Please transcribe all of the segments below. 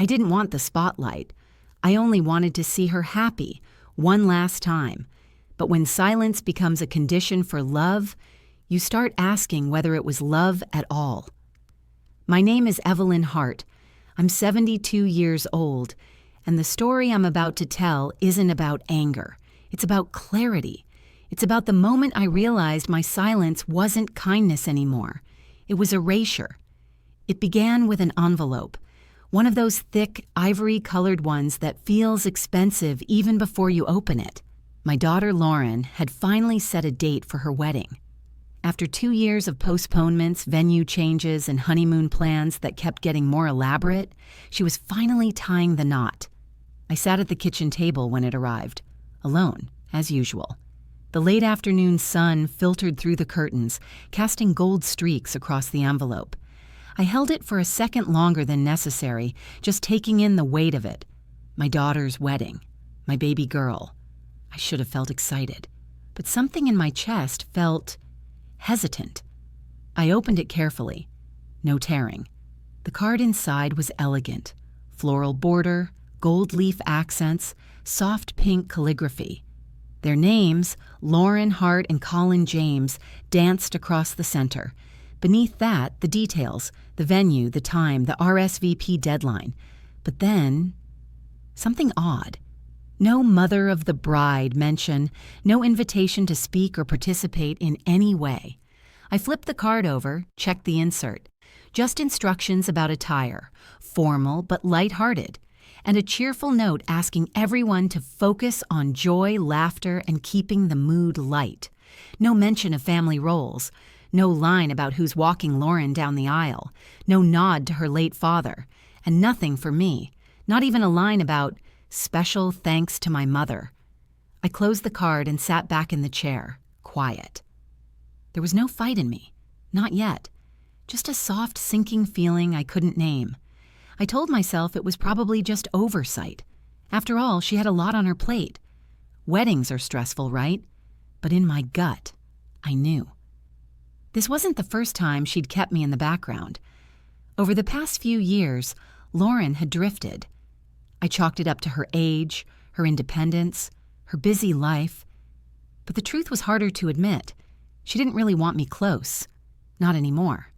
I didn't want the spotlight. I only wanted to see her happy, one last time. But when silence becomes a condition for love, you start asking whether it was love at all. My name is Evelyn Hart. I'm 72 years old, and the story I'm about to tell isn't about anger. It's about clarity. It's about the moment I realized my silence wasn't kindness anymore. It was erasure. It began with an envelope, one of those thick, ivory-colored ones that feels expensive even before you open it. My daughter Lauren had finally set a date for her wedding. After 2 years of postponements, venue changes, and honeymoon plans that kept getting more elaborate, she was finally tying the knot. I sat at the kitchen table when it arrived, alone, as usual. The late afternoon sun filtered through the curtains, casting gold streaks across the envelope. I held it for a second longer than necessary, just taking in the weight of it. My daughter's wedding, my baby girl. I should have felt excited, but something in my chest felt hesitant. I opened it carefully. No tearing. The card inside was elegant. Floral border, gold leaf accents, soft pink calligraphy. Their names, Lauren Hart and Colin James, danced across the center. Beneath that, the details, the venue, the time, the RSVP deadline. But then, something odd. No mother of the bride mention, no invitation to speak or participate in any way. I flipped the card over, checked the insert. Just instructions about attire, formal but lighthearted, and a cheerful note asking everyone to focus on joy, laughter, and keeping the mood light. No mention of family roles, no line about who's walking Lauren down the aisle, no nod to her late father, and nothing for me, not even a line about special thanks to my mother. I closed the card and sat back in the chair, quiet. There was no fight in me, not yet. Just a soft, sinking feeling I couldn't name. I told myself it was probably just oversight. After all, she had a lot on her plate. Weddings are stressful, right? But in my gut, I knew. This wasn't the first time she'd kept me in the background. Over the past few years, Lauren had drifted. I chalked it up to her age, her independence, her busy life. But the truth was harder to admit. She didn't really want me close. Not anymore.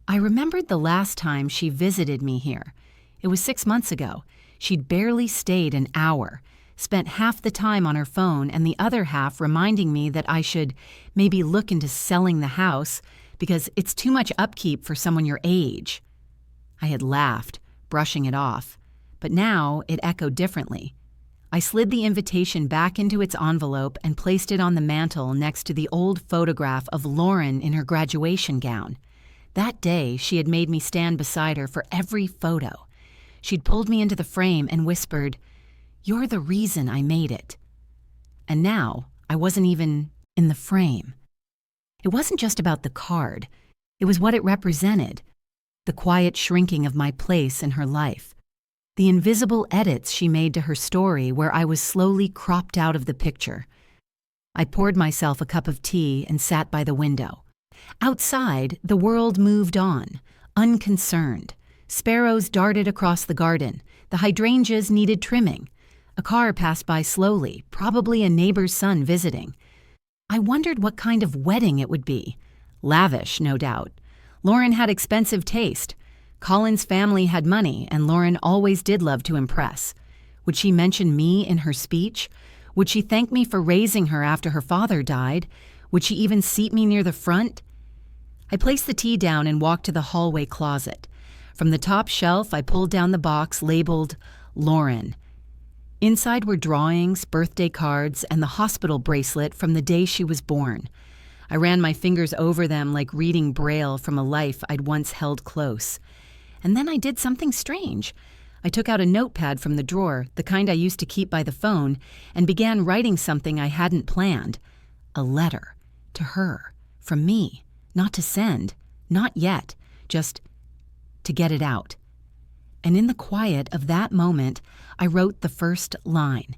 I remembered the last time she visited me here. It was 6 months ago. She'd barely stayed an hour, spent half the time on her phone and the other half reminding me that I should maybe look into selling the house because it's too much upkeep for someone your age. I had laughed, brushing it off. But now it echoed differently. I slid the invitation back into its envelope and placed it on the mantel next to the old photograph of Lauren in her graduation gown. That day, she had made me stand beside her for every photo. She'd pulled me into the frame and whispered, "You're the reason I made it." And now, I wasn't even in the frame. It wasn't just about the card. It was what it represented. The quiet shrinking of my place in her life. The invisible edits she made to her story where I was slowly cropped out of the picture. I poured myself a cup of tea and sat by the window. Outside, the world moved on, unconcerned. Sparrows darted across the garden. The hydrangeas needed trimming. A car passed by slowly, probably a neighbor's son visiting. I wondered what kind of wedding it would be. Lavish, no doubt. Lauren had expensive taste. Colin's family had money, and Lauren always did love to impress. Would she mention me in her speech? Would she thank me for raising her after her father died? Would she even seat me near the front? I placed the tea down and walked to the hallway closet. From the top shelf, I pulled down the box labeled Lauren. Inside were drawings, birthday cards, and the hospital bracelet from the day she was born. I ran my fingers over them like reading Braille from a life I'd once held close. And then I did something strange. I took out a notepad from the drawer, the kind I used to keep by the phone, and began writing something I hadn't planned. A letter. To her. From me. Not to send. Not yet. Just to get it out. And in the quiet of that moment, I wrote the first line.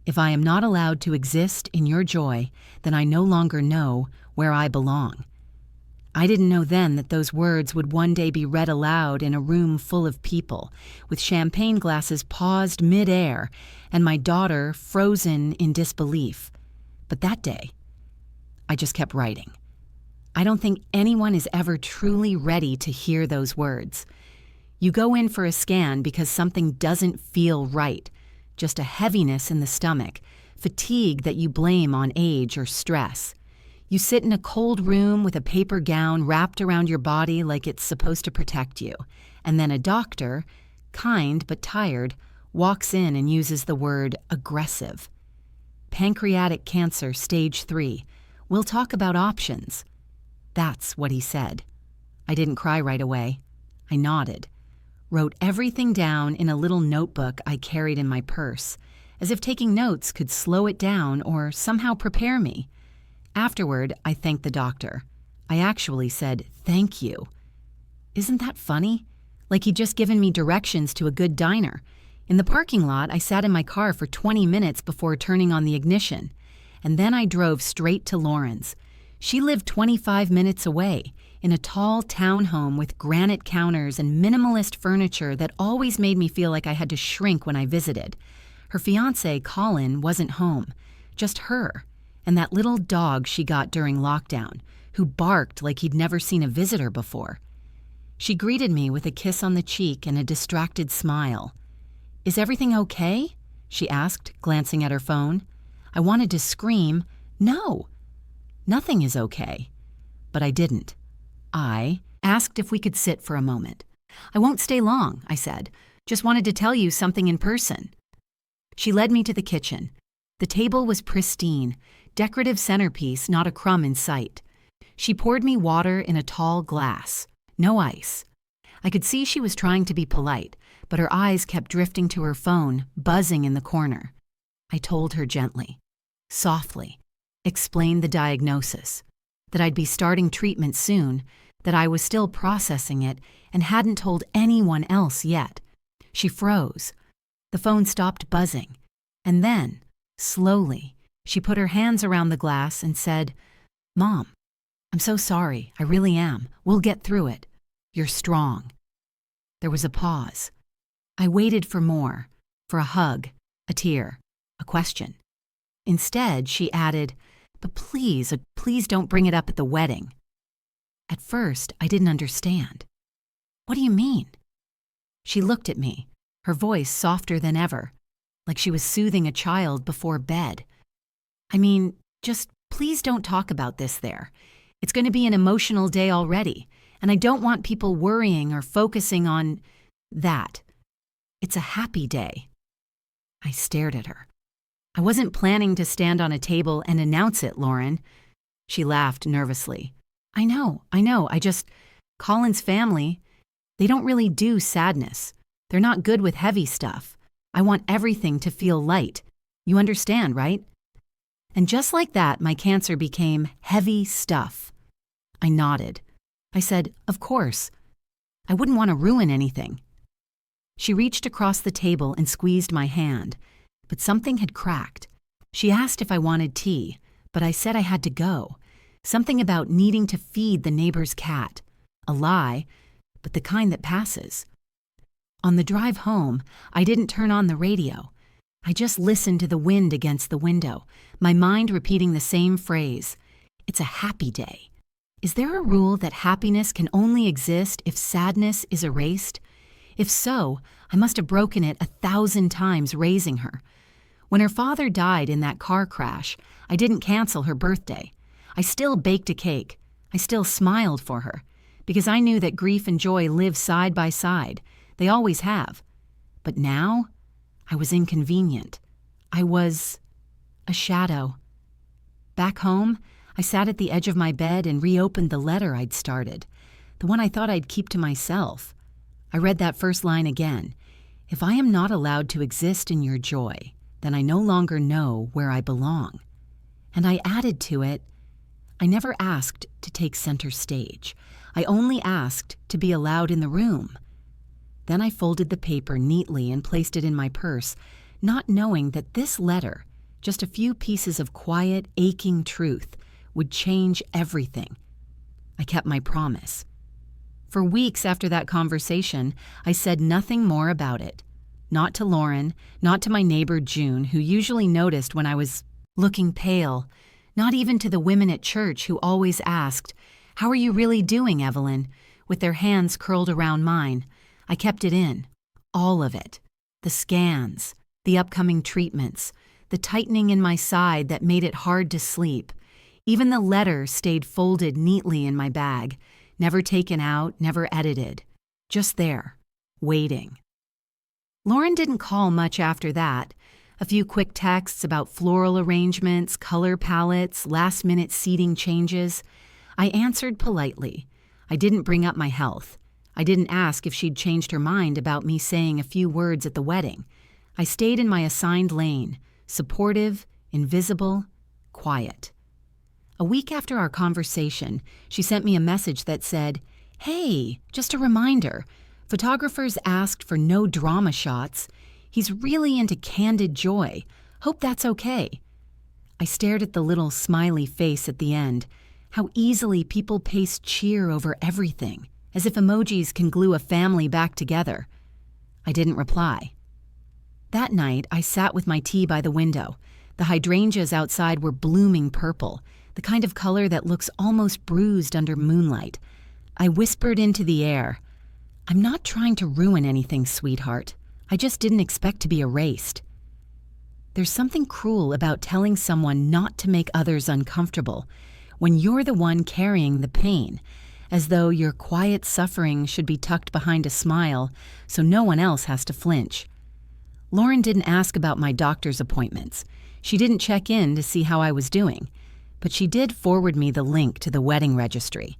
If I am not allowed to exist in your joy, then I no longer know where I belong. I didn't know then that those words would one day be read aloud in a room full of people, with champagne glasses paused mid-air and my daughter frozen in disbelief. But that day, I just kept writing. I don't think anyone is ever truly ready to hear those words. You go in for a scan because something doesn't feel right, just a heaviness in the stomach, fatigue that you blame on age or stress. You sit in a cold room with a paper gown wrapped around your body like it's supposed to protect you, and then a doctor, kind but tired, walks in and uses the word aggressive. Pancreatic cancer, stage 3. We'll talk about options. That's what he said. I didn't cry right away. I nodded, wrote everything down in a little notebook I carried in my purse, as if taking notes could slow it down or somehow prepare me. Afterward, I thanked the doctor. I actually said, "Thank you." Isn't that funny? Like he'd just given me directions to a good diner. In the parking lot, I sat in my car for 20 minutes before turning on the ignition. And then I drove straight to Lauren's. She lived 25 minutes away, in a tall townhome with granite counters and minimalist furniture that always made me feel like I had to shrink when I visited. Her fiancé, Colin, wasn't home, just her, and that little dog she got during lockdown, who barked like he'd never seen a visitor before. She greeted me with a kiss on the cheek and a distracted smile. "Is everything okay?" she asked, glancing at her phone. I wanted to scream, "No, nothing is okay." But I didn't. I asked if we could sit for a moment. "I won't stay long," I said. "Just wanted to tell you something in person." She led me to the kitchen. The table was pristine, decorative centerpiece, not a crumb in sight. She poured me water in a tall glass, no ice. I could see she was trying to be polite, but her eyes kept drifting to her phone, buzzing in the corner. I told her gently, softly, explained the diagnosis, that I'd be starting treatment soon, that I was still processing it and hadn't told anyone else yet. She froze. The phone stopped buzzing, and then, slowly, she put her hands around the glass and said, "Mom, I'm so sorry, I really am. We'll get through it. You're strong." There was a pause. I waited for more, for a hug, a tear, a question. Instead, she added, "But please don't bring it up at the wedding." At first, I didn't understand. "What do you mean?" She looked at me, her voice softer than ever, like she was soothing a child before bed. "I mean, just please don't talk about this there. It's going to be an emotional day already, and I don't want people worrying or focusing on that. It's a happy day." I stared at her. "I wasn't planning to stand on a table and announce it, Lauren." She laughed nervously. I know, Colin's family, they don't really do sadness. They're not good with heavy stuff. I want everything to feel light. You understand, right?" And just like that, my cancer became heavy stuff. I nodded. I said, "Of course. I wouldn't want to ruin anything." She reached across the table and squeezed my hand, but something had cracked. She asked if I wanted tea, but I said I had to go. Something about needing to feed the neighbor's cat. A lie, but the kind that passes. On the drive home, I didn't turn on the radio. I just listened to the wind against the window, my mind repeating the same phrase. It's a happy day. Is there a rule that happiness can only exist if sadness is erased? If so, I must have broken it 1,000 times raising her. When her father died in that car crash, I didn't cancel her birthday. I still baked a cake. I still smiled for her, because I knew that grief and joy live side by side. They always have. But now, I was inconvenient. I was a shadow. Back home, I sat at the edge of my bed and reopened the letter I'd started, the one I thought I'd keep to myself. I read that first line again. "If I am not allowed to exist in your joy, then I no longer know where I belong." And I added to it, I never asked to take center stage. I only asked to be allowed in the room. Then I folded the paper neatly and placed it in my purse, not knowing that this letter, just a few pieces of quiet, aching truth, would change everything. I kept my promise. For weeks after that conversation, I said nothing more about it. Not to Lauren, not to my neighbor June, who usually noticed when I was looking pale, not even to the women at church who always asked, "How are you really doing, Evelyn?" with their hands curled around mine. I kept it in, all of it. The scans, the upcoming treatments, the tightening in my side that made it hard to sleep. Even the letter stayed folded neatly in my bag, never taken out, never edited. Just there, waiting. Lauren didn't call much after that. A few quick texts about floral arrangements, color palettes, last-minute seating changes. I answered politely. I didn't bring up my health. I didn't ask if she'd changed her mind about me saying a few words at the wedding. I stayed in my assigned lane, supportive, invisible, quiet. A week after our conversation, she sent me a message that said, "Hey, just a reminder. Photographers asked for no drama shots. He's really into candid joy. Hope that's okay." I stared at the little smiley face at the end. How easily people paste cheer over everything, as if emojis can glue a family back together. I didn't reply. That night, I sat with my tea by the window. The hydrangeas outside were blooming purple, the kind of color that looks almost bruised under moonlight. I whispered into the air, "I'm not trying to ruin anything, sweetheart. I just didn't expect to be erased." There's something cruel about telling someone not to make others uncomfortable when you're the one carrying the pain, as though your quiet suffering should be tucked behind a smile so no one else has to flinch. Lauren didn't ask about my doctor's appointments. She didn't check in to see how I was doing, but she did forward me the link to the wedding registry.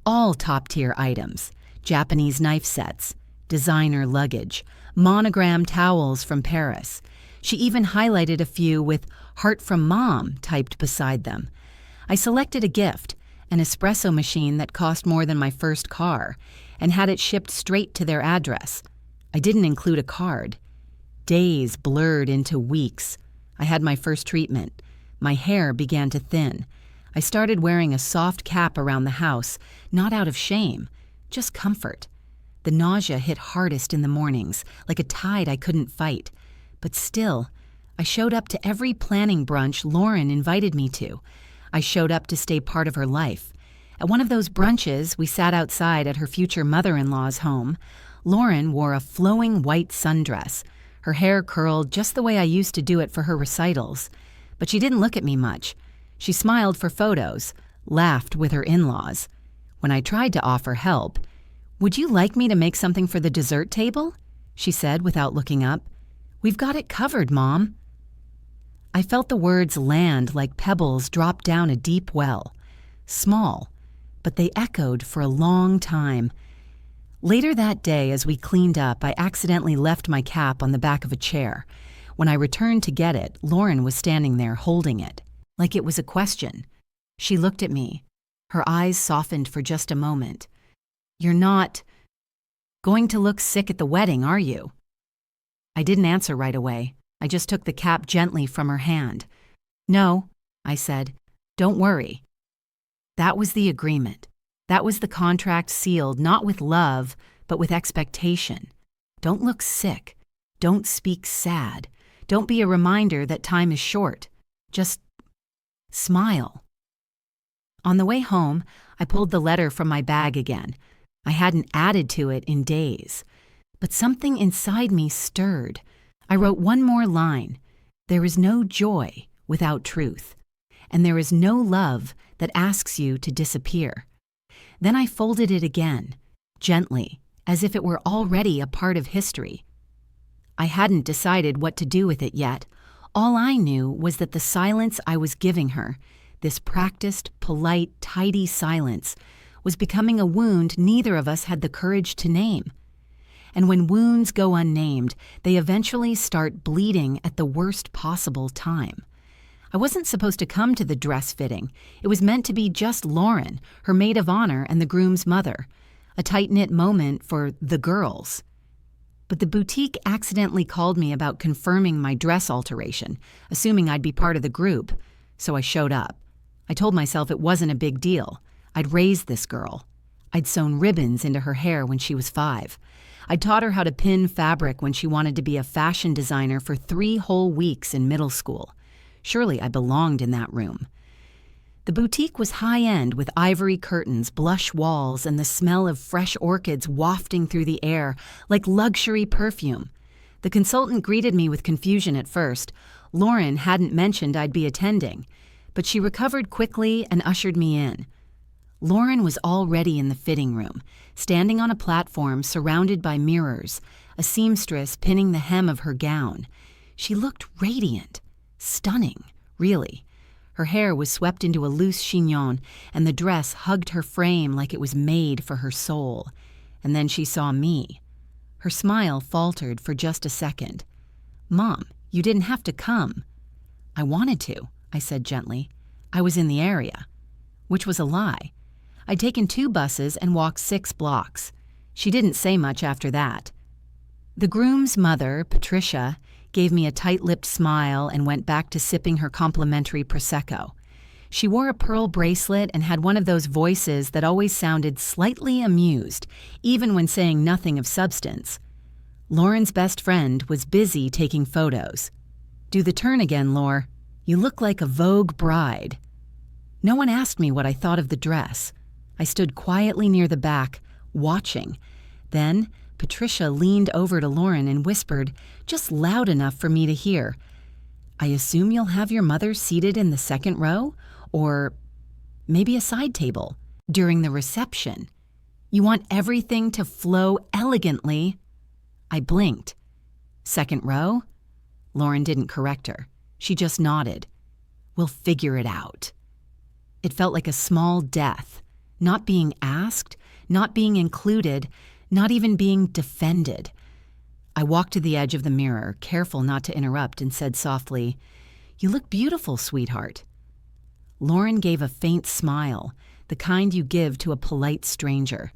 All top-tier items, Japanese knife sets, designer luggage, monogram towels from Paris. She even highlighted a few with "Heart from Mom" typed beside them. I selected a gift, an espresso machine that cost more than my first car, and had it shipped straight to their address. I didn't include a card. Days blurred into weeks. I had my first treatment. My hair began to thin. I started wearing a soft cap around the house, not out of shame, just comfort. The nausea hit hardest in the mornings, like a tide I couldn't fight. But still, I showed up to every planning brunch Lauren invited me to. I showed up to stay part of her life. At one of those brunches, we sat outside at her future mother-in-law's home. Lauren wore a flowing white sundress, her hair curled just the way I used to do it for her recitals. But she didn't look at me much. She smiled for photos, laughed with her in-laws. When I tried to offer help, "Would you like me to make something for the dessert table?" she said without looking up. "We've got it covered, Mom." I felt the words land like pebbles drop down a deep well. Small, but they echoed for a long time. Later that day, as we cleaned up, I accidentally left my cap on the back of a chair. When I returned to get it, Lauren was standing there holding it, like it was a question. She looked at me. Her eyes softened for just a moment. "You're not going to look sick at the wedding, are you?" I didn't answer right away. I just took the cap gently from her hand. "No," I said. "Don't worry." That was the agreement. That was the contract sealed not with love, but with expectation. Don't look sick. Don't speak sad. Don't be a reminder that time is short. Just smile. On the way home, I pulled the letter from my bag again. I hadn't added to it in days. But something inside me stirred. I wrote one more line. There is no joy without truth, and there is no love that asks you to disappear. Then I folded it again, gently, as if it were already a part of history. I hadn't decided what to do with it yet. All I knew was that the silence I was giving her, this practiced, polite, tidy silence, was becoming a wound neither of us had the courage to name. And when wounds go unnamed, they eventually start bleeding at the worst possible time. I wasn't supposed to come to the dress fitting. It was meant to be just Lauren, her maid of honor, and the groom's mother. A tight-knit moment for the girls. But the boutique accidentally called me about confirming my dress alteration, assuming I'd be part of the group, so I showed up. I told myself it wasn't a big deal. I'd raised this girl. I'd sewn ribbons into her hair when she was 5. I'd taught her how to pin fabric when she wanted to be a fashion designer for 3 whole weeks in middle school. Surely I belonged in that room. The boutique was high-end with ivory curtains, blush walls, and the smell of fresh orchids wafting through the air like luxury perfume. The consultant greeted me with confusion at first. Lauren hadn't mentioned I'd be attending, but she recovered quickly and ushered me in. Lauren was already in the fitting room, standing on a platform surrounded by mirrors, a seamstress pinning the hem of her gown. She looked radiant, stunning, really. Her hair was swept into a loose chignon, and the dress hugged her frame like it was made for her soul. And then she saw me. Her smile faltered for just a second. "Mom, you didn't have to come." "I wanted to," I said gently. "I was in the area." Which was a lie. I'd taken 2 buses and walked 6 blocks. She didn't say much after that. The groom's mother, Patricia, gave me a tight-lipped smile and went back to sipping her complimentary Prosecco. She wore a pearl bracelet and had one of those voices that always sounded slightly amused, even when saying nothing of substance. Lauren's best friend was busy taking photos. "Do the turn again, Laure. You look like a Vogue bride." No one asked me what I thought of the dress. I stood quietly near the back, watching. Then Patricia leaned over to Lauren and whispered, just loud enough for me to hear, "I assume you'll have your mother seated in the 2nd row? Or maybe a side table during the reception. You want everything to flow elegantly." I blinked. "2nd row?" Lauren didn't correct her. She just nodded. "We'll figure it out." It felt like a small death. Not being asked, not being included, not even being defended. I walked to the edge of the mirror, careful not to interrupt, and said softly, "You look beautiful, sweetheart." Lauren gave a faint smile, the kind you give to a polite stranger.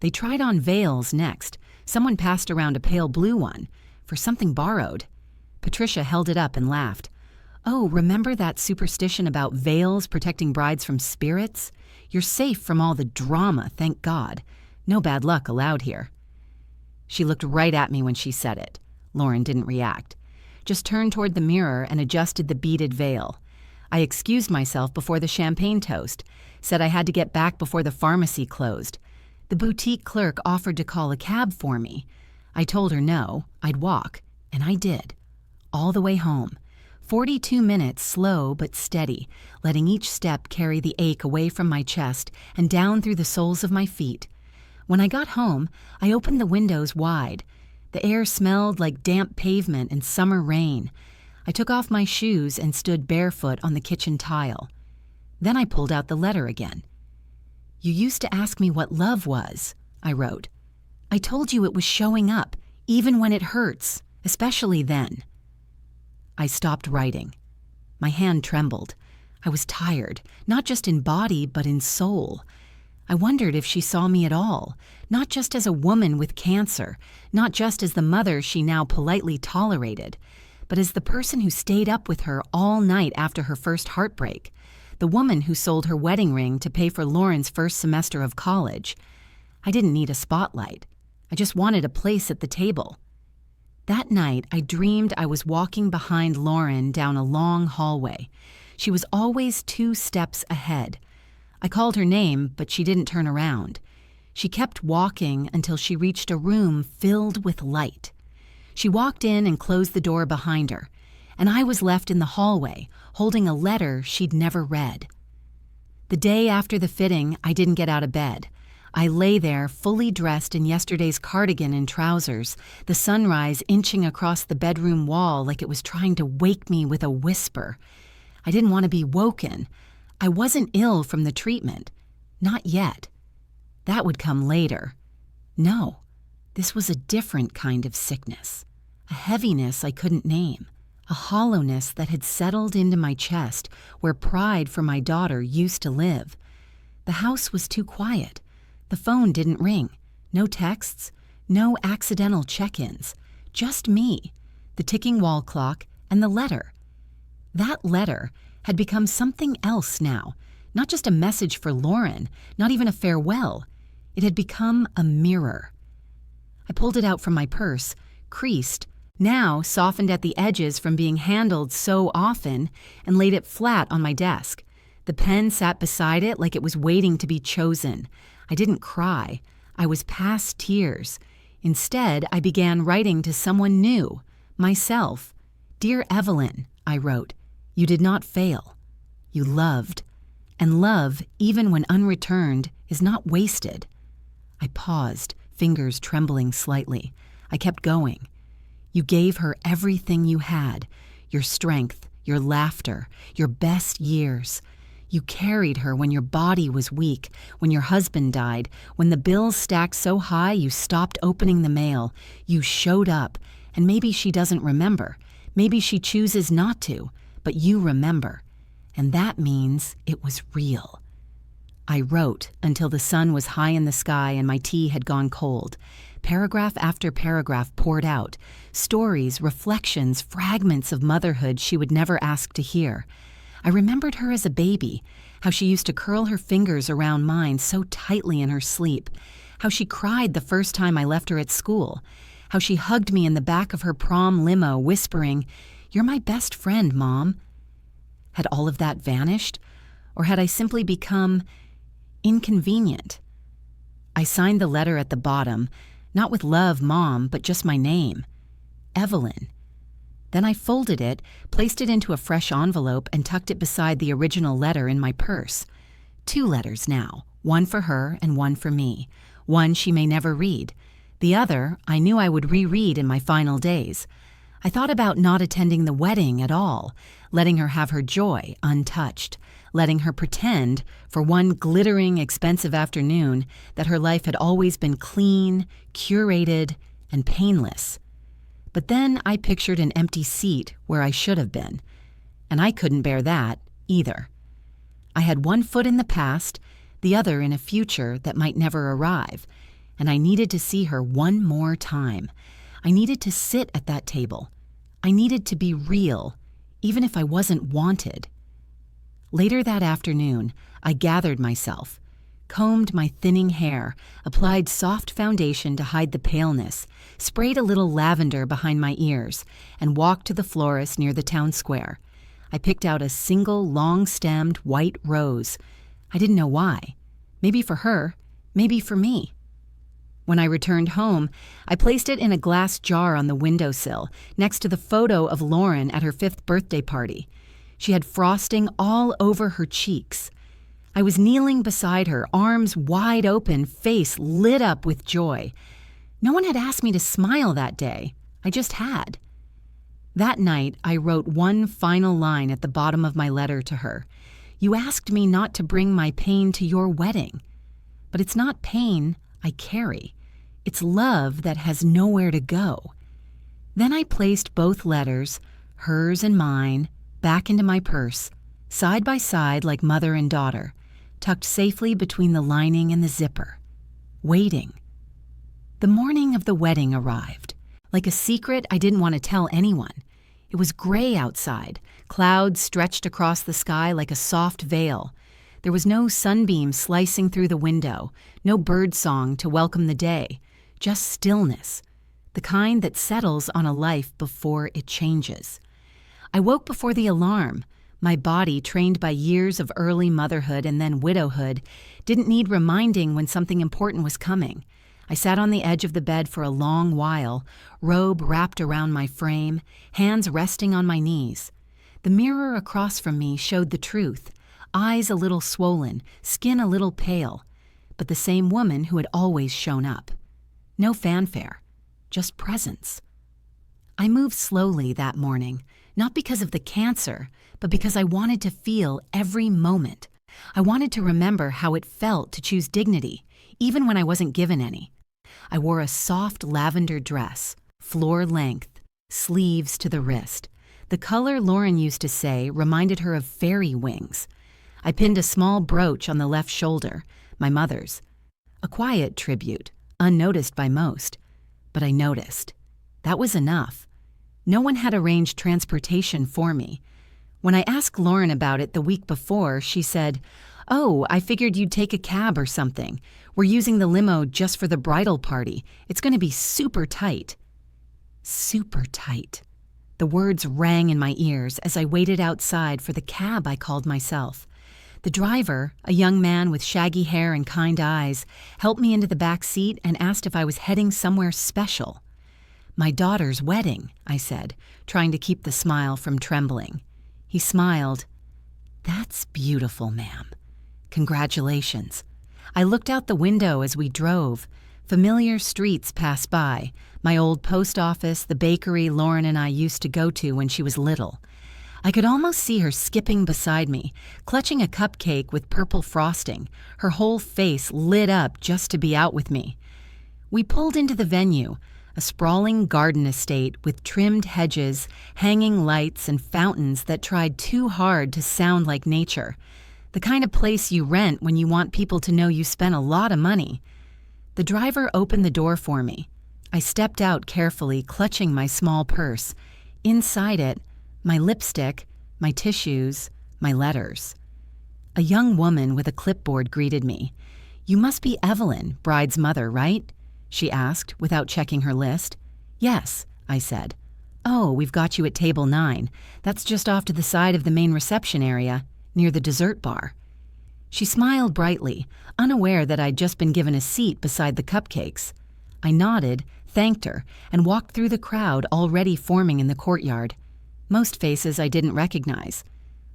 They tried on veils next. Someone passed around a pale blue one, for something borrowed. Patricia held it up and laughed. "Oh, remember that superstition about veils protecting brides from spirits? You're safe from all the drama, thank God. No bad luck allowed here." She looked right at me when she said it. Lauren didn't react. Just turned toward the mirror and adjusted the beaded veil. I excused myself before the champagne toast, said I had to get back before the pharmacy closed. The boutique clerk offered to call a cab for me. I told her no, I'd walk, and I did. All the way home. 42 minutes, slow but steady, letting each step carry the ache away from my chest and down through the soles of my feet. When I got home, I opened the windows wide. The air smelled like damp pavement and summer rain. I took off my shoes and stood barefoot on the kitchen tile. Then I pulled out the letter again. "You used to ask me what love was," I wrote. "I told you it was showing up, even when it hurts, especially then." I stopped writing. My hand trembled. I was tired, not just in body, but in soul. I wondered if she saw me at all, not just as a woman with cancer, not just as the mother she now politely tolerated, but as the person who stayed up with her all night after her first heartbreak, the woman who sold her wedding ring to pay for Lauren's first semester of college. I didn't need a spotlight. I just wanted a place at the table. That night, I dreamed I was walking behind Lauren down a long hallway. She was always 2 steps ahead. I called her name, but she didn't turn around. She kept walking until she reached a room filled with light. She walked in and closed the door behind her, and I was left in the hallway, holding a letter she'd never read. The day after the fitting, I didn't get out of bed. I lay there, fully dressed in yesterday's cardigan and trousers, the sunrise inching across the bedroom wall like it was trying to wake me with a whisper. I didn't want to be woken. I wasn't ill from the treatment. Not yet. That would come later. No, this was a different kind of sickness. A heaviness I couldn't name. A hollowness that had settled into my chest where pride for my daughter used to live. The house was too quiet. The phone didn't ring. No texts, no accidental check-ins. Just me, the ticking wall clock, and the letter. That letter had become something else now, Not just a message for Lauren, not even a farewell. It had become a mirror. I pulled it out from my purse, creased, now softened at the edges from being handled so often, and laid it flat on my desk. The pen sat beside it like it was waiting to be chosen. I didn't cry. I was past tears. Instead, I began writing to someone new, myself. "Dear Evelyn," I wrote, "you did not fail. You loved. And love, even when unreturned, is not wasted." I paused, fingers trembling slightly. I kept going. "You gave her everything you had, your strength, your laughter, your best years. You carried her when your body was weak, when your husband died, when the bills stacked so high you stopped opening the mail. You showed up, and maybe she doesn't remember. Maybe she chooses not to, but you remember. And that means it was real." I wrote until the sun was high in the sky and my tea had gone cold. Paragraph after paragraph poured out. Stories, reflections, fragments of motherhood she would never ask to hear. I remembered her as a baby, how she used to curl her fingers around mine so tightly in her sleep, how she cried the first time I left her at school, how she hugged me in the back of her prom limo, whispering, "You're my best friend, Mom." Had all of that vanished, or had I simply become inconvenient? I signed the letter at the bottom, not with "Love, Mom," but just my name, Evelyn. Then I folded it, placed it into a fresh envelope, and tucked it beside the original letter in my purse. 2 letters now, one for her and one for me. One she may never read. The other I knew I would reread in my final days. I thought about not attending the wedding at all, letting her have her joy untouched, letting her pretend, for one glittering, expensive afternoon, that her life had always been clean, curated, and painless. But then I pictured an empty seat where I should have been, and I couldn't bear that either. I had one foot in the past, the other in a future that might never arrive, and I needed to see her one more time. I needed to sit at that table. I needed to be real, even if I wasn't wanted. Later that afternoon, I gathered myself, combed my thinning hair, applied soft foundation to hide the paleness, sprayed a little lavender behind my ears, and walked to the florist near the town square. I picked out a single long-stemmed white rose. I didn't know why. Maybe for her, maybe for me. When I returned home, I placed it in a glass jar on the windowsill, next to the photo of Lauren at her 5th birthday party. She had frosting all over her cheeks. I was kneeling beside her, arms wide open, face lit up with joy. No one had asked me to smile that day. I just had. That night, I wrote one final line at the bottom of my letter to her. "You asked me not to bring my pain to your wedding. But it's not pain I carry. It's love that has nowhere to go." Then I placed both letters, hers and mine, back into my purse, side by side like mother and daughter, tucked safely between the lining and the zipper, waiting. The morning of the wedding arrived, like a secret I didn't want to tell anyone. It was gray outside, clouds stretched across the sky like a soft veil. There was no sunbeam slicing through the window, no bird song to welcome the day, just stillness, the kind that settles on a life before it changes. I woke before the alarm. My body, trained by years of early motherhood and then widowhood, didn't need reminding when something important was coming. I sat on the edge of the bed for a long while, robe wrapped around my frame, hands resting on my knees. The mirror across from me showed the truth, eyes a little swollen, skin a little pale, but the same woman who had always shown up. No fanfare, just presence. I moved slowly that morning, not because of the cancer, but because I wanted to feel every moment. I wanted to remember how it felt to choose dignity, even when I wasn't given any. I wore a soft lavender dress, floor length, sleeves to the wrist. The color Lauren used to say reminded her of fairy wings. I pinned a small brooch on the left shoulder, my mother's. A quiet tribute, unnoticed by most. But I noticed. That was enough. No one had arranged transportation for me. When I asked Lauren about it the week before, she said, "Oh, I figured you'd take a cab or something. We're using the limo just for the bridal party. It's going to be super tight." Super tight. The words rang in my ears as I waited outside for the cab I called myself. The driver, a young man with shaggy hair and kind eyes, helped me into the back seat and asked if I was heading somewhere special. "My daughter's wedding," I said, trying to keep the smile from trembling. He smiled. "That's beautiful, ma'am. Congratulations." I looked out the window as we drove. Familiar streets passed by, my old post office, the bakery Lauren and I used to go to when she was little. I could almost see her skipping beside me, clutching a cupcake with purple frosting, her whole face lit up just to be out with me. We pulled into the venue, a sprawling garden estate with trimmed hedges, hanging lights, and fountains that tried too hard to sound like nature. The kind of place you rent when you want people to know you spent a lot of money. The driver opened the door for me. I stepped out carefully, clutching my small purse. Inside it, my lipstick, my tissues, my letters. A young woman with a clipboard greeted me. "You must be Evelyn, bride's mother, right?" she asked, without checking her list. "Yes," I said. "Oh, we've got you at table 9. That's just off to the side of the main reception area, near the dessert bar." She smiled brightly, unaware that I'd just been given a seat beside the cupcakes. I nodded, thanked her, and walked through the crowd already forming in the courtyard. Most faces I didn't recognize.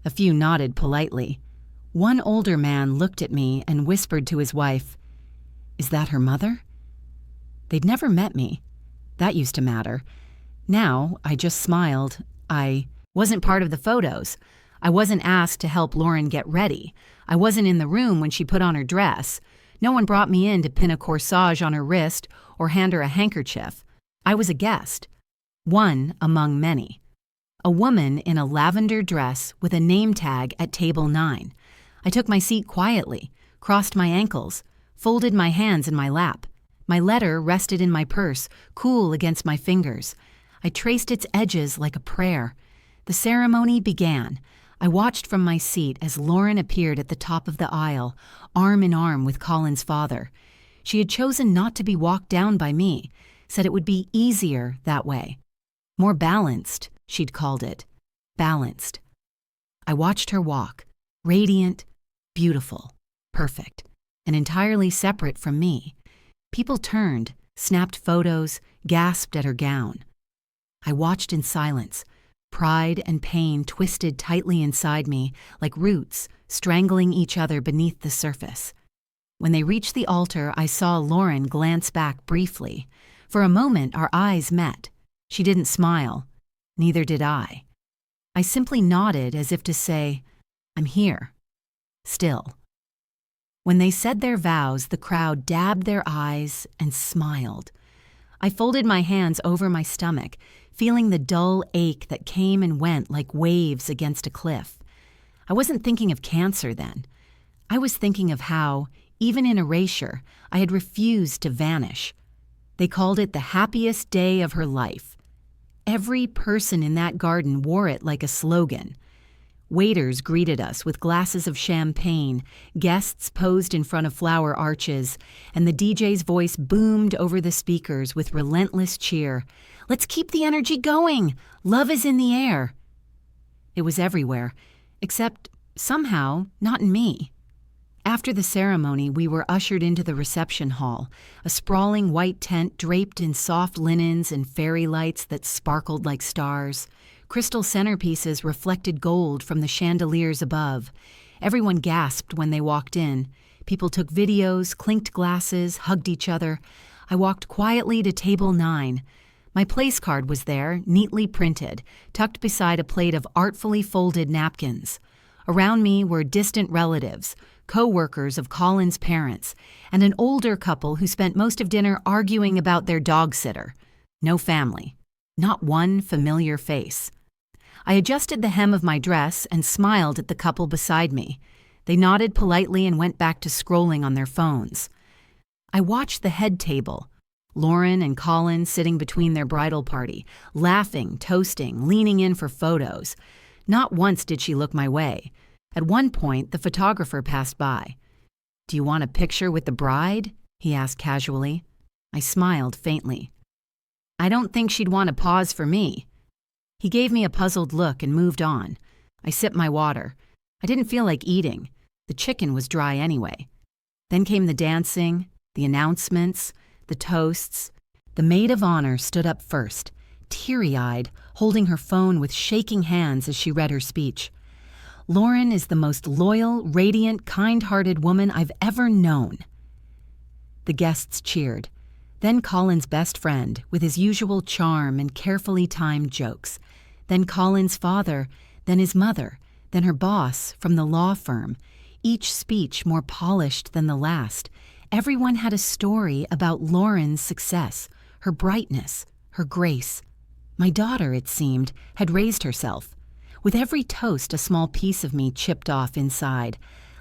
A few nodded politely. One older man looked at me and whispered to his wife, "Is that her mother?" They'd never met me. That used to matter. Now, I just smiled. I wasn't part of the photos. I wasn't asked to help Lauren get ready. I wasn't in the room when she put on her dress. No one brought me in to pin a corsage on her wrist or hand her a handkerchief. I was a guest. One among many. A woman in a lavender dress with a name tag at table 9. I took my seat quietly, crossed my ankles, folded my hands in my lap. My letter rested in my purse, cool against my fingers. I traced its edges like a prayer. The ceremony began. I watched from my seat as Lauren appeared at the top of the aisle, arm in arm with Colin's father. She had chosen not to be walked down by me, said it would be easier that way. More balanced, she'd called it. Balanced. I watched her walk, radiant, beautiful, perfect, and entirely separate from me. People turned, snapped photos, gasped at her gown. I watched in silence. Pride and pain twisted tightly inside me like roots strangling each other beneath the surface. When they reached the altar, I saw Lauren glance back briefly. For a moment, our eyes met. She didn't smile. Neither did I. I simply nodded as if to say, "I'm here." Still. When they said their vows, the crowd dabbed their eyes and smiled. I folded my hands over my stomach, feeling the dull ache that came and went like waves against a cliff. I wasn't thinking of cancer then. I was thinking of how, even in erasure, I had refused to vanish. They called it the happiest day of her life. Every person in that garden wore it like a slogan. Waiters greeted us with glasses of champagne, guests posed in front of flower arches, and the DJ's voice boomed over the speakers with relentless cheer. "Let's keep the energy going! Love is in the air!" It was everywhere, except, somehow, not in me. After the ceremony, we were ushered into the reception hall, a sprawling white tent draped in soft linens and fairy lights that sparkled like stars. Crystal centerpieces reflected gold from the chandeliers above. Everyone gasped when they walked in. People took videos, clinked glasses, hugged each other. I walked quietly to table 9. My place card was there, neatly printed, tucked beside a plate of artfully folded napkins. Around me were distant relatives, co-workers of Colin's parents, and an older couple who spent most of dinner arguing about their dog sitter. No family. Not one familiar face. I adjusted the hem of my dress and smiled at the couple beside me. They nodded politely and went back to scrolling on their phones. I watched the head table. Lauren and Colin sitting between their bridal party, laughing, toasting, leaning in for photos. Not once did she look my way. At one point, the photographer passed by. "Do you want a picture with the bride?" he asked casually. I smiled faintly. "I don't think she'd want to pause for me." He gave me a puzzled look and moved on. I sipped my water. I didn't feel like eating. The chicken was dry anyway. Then came the dancing, the announcements, the toasts. The maid of honor stood up first, teary-eyed, holding her phone with shaking hands as she read her speech. "Lauren is the most loyal, radiant, kind-hearted woman I've ever known." The guests cheered. Then Colin's best friend, with his usual charm and carefully timed jokes. Then Colin's father, then his mother, then her boss from the law firm, each speech more polished than the last. Everyone had a story about Lauren's success, her brightness, her grace. My daughter, it seemed, had raised herself. With every toast, a small piece of me chipped off inside,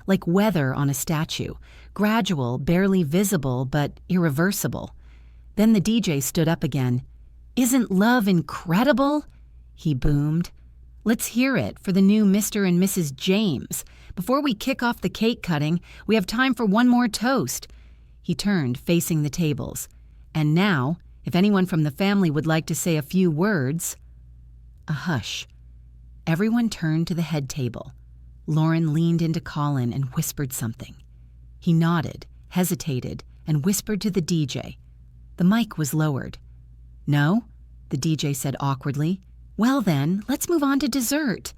like weather on a statue, gradual, barely visible, but irreversible. Then the DJ stood up again. "Isn't love incredible?" he boomed. "Let's hear it for the new Mr. and Mrs. James. Before we kick off the cake cutting, we have time for one more toast." He turned, facing the tables. "And now, if anyone from the family would like to say a few words." A hush. Everyone turned to the head table. Lauren leaned into Colin and whispered something. He nodded, hesitated, and whispered to the DJ. The mic was lowered. "No?" the DJ said awkwardly. "Well then, let's move on to dessert."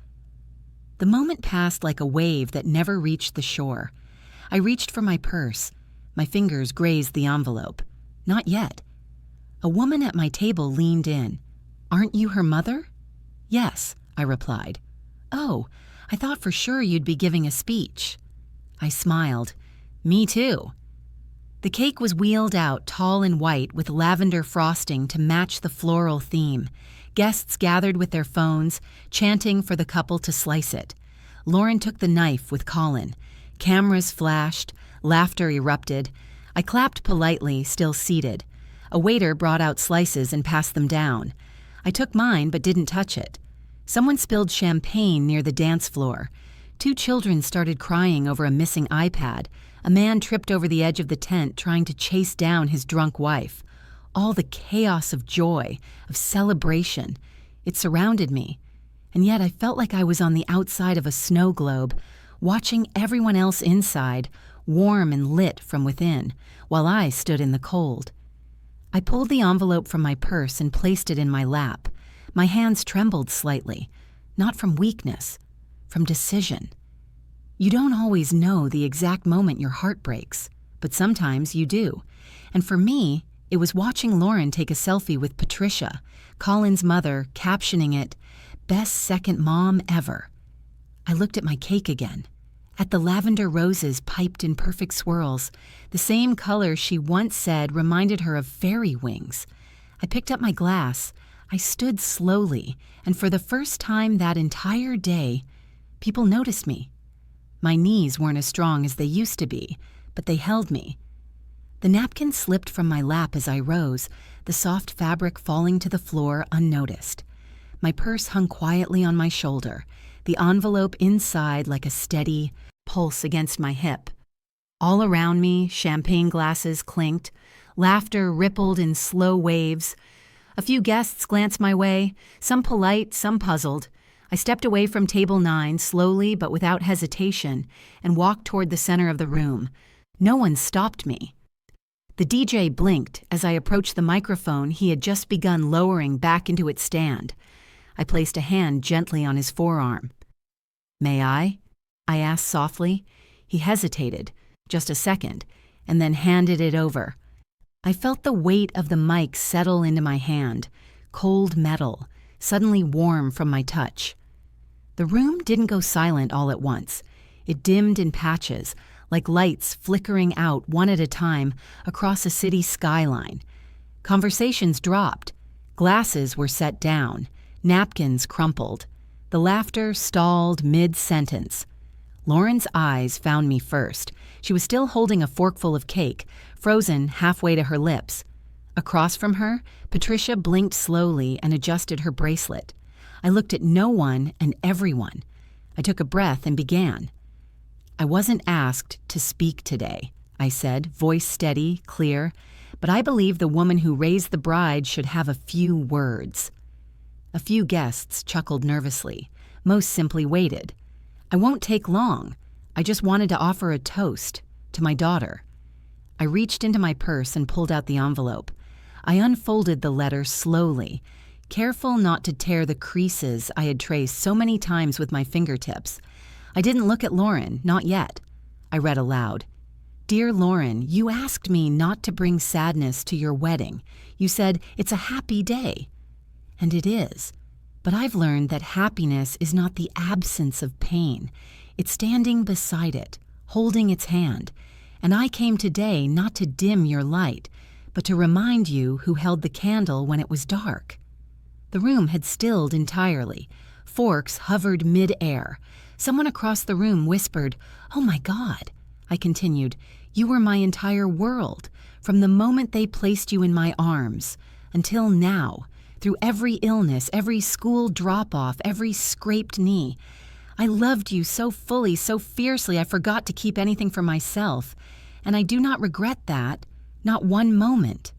The moment passed like a wave that never reached the shore. I reached for my purse. My fingers grazed the envelope. Not yet. A woman at my table leaned in. "Aren't you her mother?" "Yes," I replied. "Oh, I thought for sure you'd be giving a speech." I smiled. "Me too." The cake was wheeled out tall and white with lavender frosting to match the floral theme. Guests gathered with their phones, chanting for the couple to slice it. Lauren took the knife with Colin. Cameras flashed, laughter erupted. I clapped politely, still seated. A waiter brought out slices and passed them down. I took mine but didn't touch it. Someone spilled champagne near the dance floor. 2 children started crying over a missing iPad. A man tripped over the edge of the tent trying to chase down his drunk wife. All the chaos of joy, of celebration. It surrounded me. And yet I felt like I was on the outside of a snow globe, watching everyone else inside, warm and lit from within, while I stood in the cold. I pulled the envelope from my purse and placed it in my lap. My hands trembled slightly, not from weakness, from decision. You don't always know the exact moment your heart breaks, but sometimes you do. And for me, it was watching Lauren take a selfie with Patricia, Colin's mother, captioning it, "Best second mom ever." I looked at my cake again, at the lavender roses piped in perfect swirls, the same color she once said reminded her of fairy wings. I picked up my glass. I stood slowly, and for the first time that entire day, people noticed me. My knees weren't as strong as they used to be, but they held me. The napkin slipped from my lap as I rose, the soft fabric falling to the floor unnoticed. My purse hung quietly on my shoulder, the envelope inside like a steady pulse against my hip. All around me, champagne glasses clinked, laughter rippled in slow waves. A few guests glanced my way, some polite, some puzzled. I stepped away from table 9 slowly but without hesitation and walked toward the center of the room. No one stopped me. The DJ blinked as I approached the microphone he had just begun lowering back into its stand. I placed a hand gently on his forearm. "May I?" I asked softly. He hesitated, just a second, and then handed it over. I felt the weight of the mic settle into my hand, cold metal, suddenly warm from my touch. The room didn't go silent all at once. It dimmed in patches, like lights flickering out one at a time across a city skyline. Conversations dropped. Glasses were set down. Napkins crumpled. The laughter stalled mid-sentence. Lauren's eyes found me first. She was still holding a forkful of cake, frozen halfway to her lips. Across from her, Patricia blinked slowly and adjusted her bracelet. I looked at no one and everyone. I took a breath and began. "I wasn't asked to speak today," I said, voice steady, clear, "but I believe the woman who raised the bride should have a few words." A few guests chuckled nervously. Most simply waited. "I won't take long. I just wanted to offer a toast to my daughter." I reached into my purse and pulled out the envelope. I unfolded the letter slowly, careful not to tear the creases I had traced so many times with my fingertips. I didn't look at Lauren, not yet. I read aloud. "Dear Lauren, you asked me not to bring sadness to your wedding. You said it's a happy day. And it is. But I've learned that happiness is not the absence of pain. It's standing beside it, holding its hand. And I came today not to dim your light, but to remind you who held the candle when it was dark." The room had stilled entirely. Forks hovered mid-air. Someone across the room whispered, "Oh my God." I continued, "You were my entire world, from the moment they placed you in my arms, until now, through every illness, every school drop-off, every scraped knee. I loved you so fully, so fiercely, I forgot to keep anything for myself, and I do not regret that, not one moment."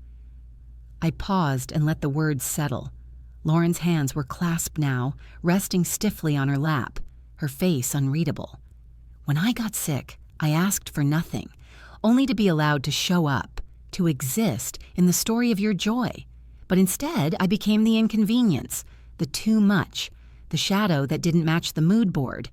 I paused and let the words settle. Lauren's hands were clasped now, resting stiffly on her lap, her face unreadable. "When I got sick, I asked for nothing, only to be allowed to show up, to exist in the story of your joy. But instead, I became the inconvenience, the too much, the shadow that didn't match the mood board."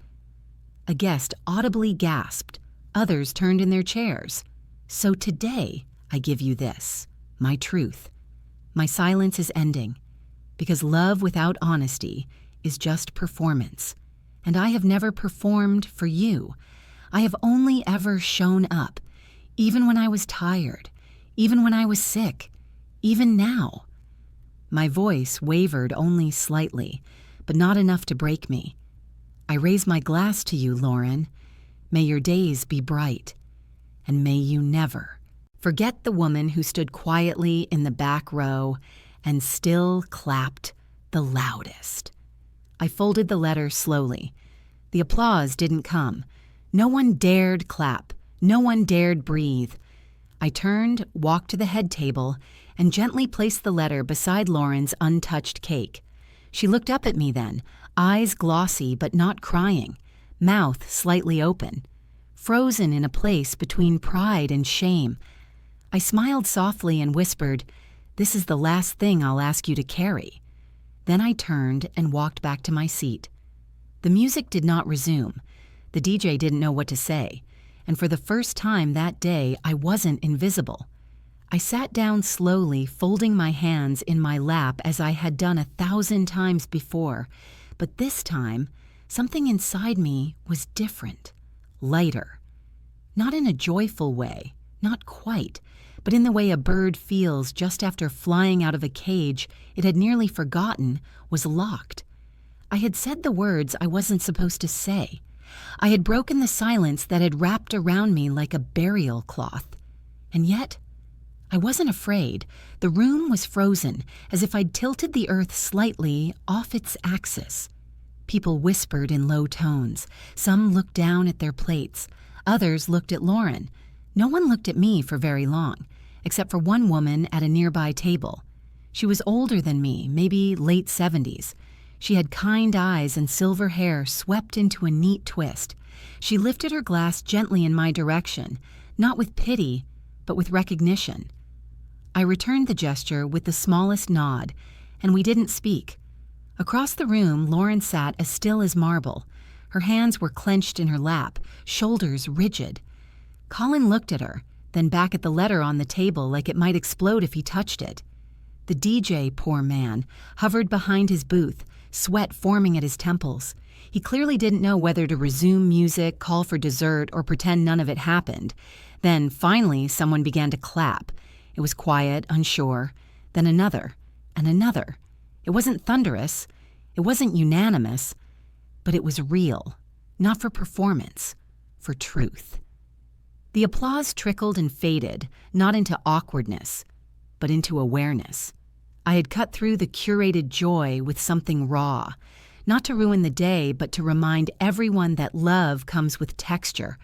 A guest audibly gasped. Others turned in their chairs. "So today, I give you this, my truth. My silence is ending, because love without honesty is just performance. And I have never performed for you. I have only ever shown up, even when I was tired, even when I was sick, even now." My voice wavered only slightly, but not enough to break me. "I raise my glass to you, Lauren. May your days be bright, and may you never forget the woman who stood quietly in the back row and still clapped the loudest." I folded the letter slowly. The applause didn't come. No one dared clap. No one dared breathe. I turned, walked to the head table, and gently placed the letter beside Lauren's untouched cake. She looked up at me then, eyes glossy but not crying, mouth slightly open, frozen in a place between pride and shame. I smiled softly and whispered, "This is the last thing I'll ask you to carry." Then I turned and walked back to my seat. The music did not resume. The DJ didn't know what to say, and for the first time that day, I wasn't invisible. I sat down slowly, folding my hands in my lap as I had done 1,000 times before, but this time, something inside me was different, lighter. Not in a joyful way, not quite, but in the way a bird feels just after flying out of a cage it had nearly forgotten was locked. I had said the words I wasn't supposed to say. I had broken the silence that had wrapped around me like a burial cloth. And yet, I wasn't afraid. The room was frozen, as if I'd tilted the earth slightly off its axis. People whispered in low tones. Some looked down at their plates. Others looked at Lauren. No one looked at me for very long, except for one woman at a nearby table. She was older than me, maybe late 70s. She had kind eyes and silver hair swept into a neat twist. She lifted her glass gently in my direction, not with pity, but with recognition. I returned the gesture with the smallest nod, and we didn't speak. Across the room, Lauren sat as still as marble. Her hands were clenched in her lap, shoulders rigid. Colin looked at her, then back at the letter on the table like it might explode if he touched it. The DJ, poor man, hovered behind his booth, sweat forming at his temples. He clearly didn't know whether to resume music, call for dessert, or pretend none of it happened. Then, finally, someone began to clap. It was quiet, unsure. Then another, and another. It wasn't thunderous. It wasn't unanimous. But it was real. Not for performance. For truth. The applause trickled and faded, not into awkwardness, but into awareness. I had cut through the curated joy with something raw, Not to ruin the day, but to remind everyone that love comes with texture,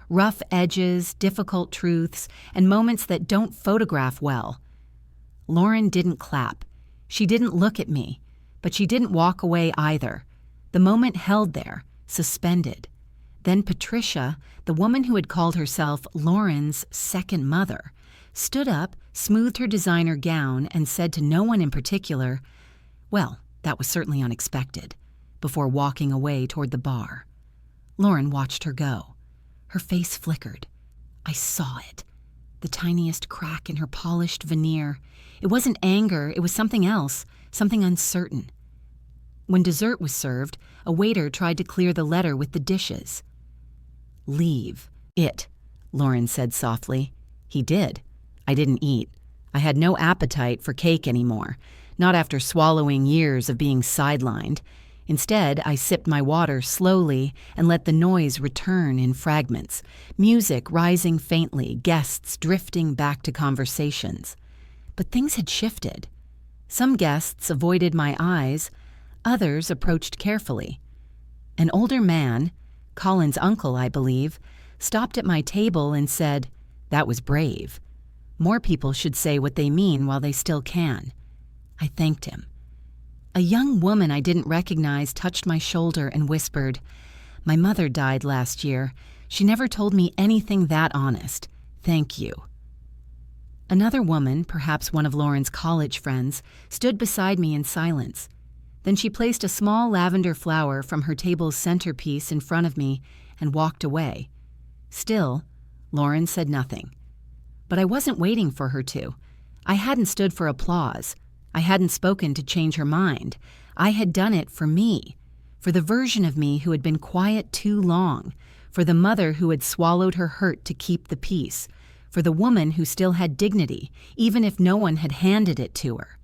rough edges, difficult truths, and moments that don't photograph well. Lauren didn't clap. She didn't look at me, but she didn't walk away either. The moment held there, suspended. Then Patricia, the woman who had called herself Lauren's second mother, stood up, smoothed her designer gown, and said to no one in particular, "Well, that was certainly unexpected," before walking away toward the bar. Lauren watched her go. Her face flickered. I saw it. The tiniest crack in her polished veneer. It wasn't anger, it was something else, something uncertain. When dessert was served, a waiter tried to clear the letter with the dishes. "Leave it," Lauren said softly. He did. I didn't eat. I had no appetite for cake anymore, not after swallowing years of being sidelined. Instead, I sipped my water slowly and let the noise return in fragments, music rising faintly, guests drifting back to conversations. But things had shifted. Some guests avoided my eyes, others approached carefully. An older man, Colin's uncle, I believe, stopped at my table and said, "That was brave. More people should say what they mean while they still can." I thanked him. A young woman I didn't recognize touched my shoulder and whispered, "My mother died last year. She never told me anything that honest. Thank you." Another woman, perhaps one of Lauren's college friends, stood beside me in silence. Then she placed a small lavender flower from her table's centerpiece in front of me and walked away. Still, Lauren said nothing. But I wasn't waiting for her to. I hadn't stood for applause. I hadn't spoken to change her mind. I had done it for me, for the version of me who had been quiet too long, for the mother who had swallowed her hurt to keep the peace, for the woman who still had dignity, even if no one had handed it to her.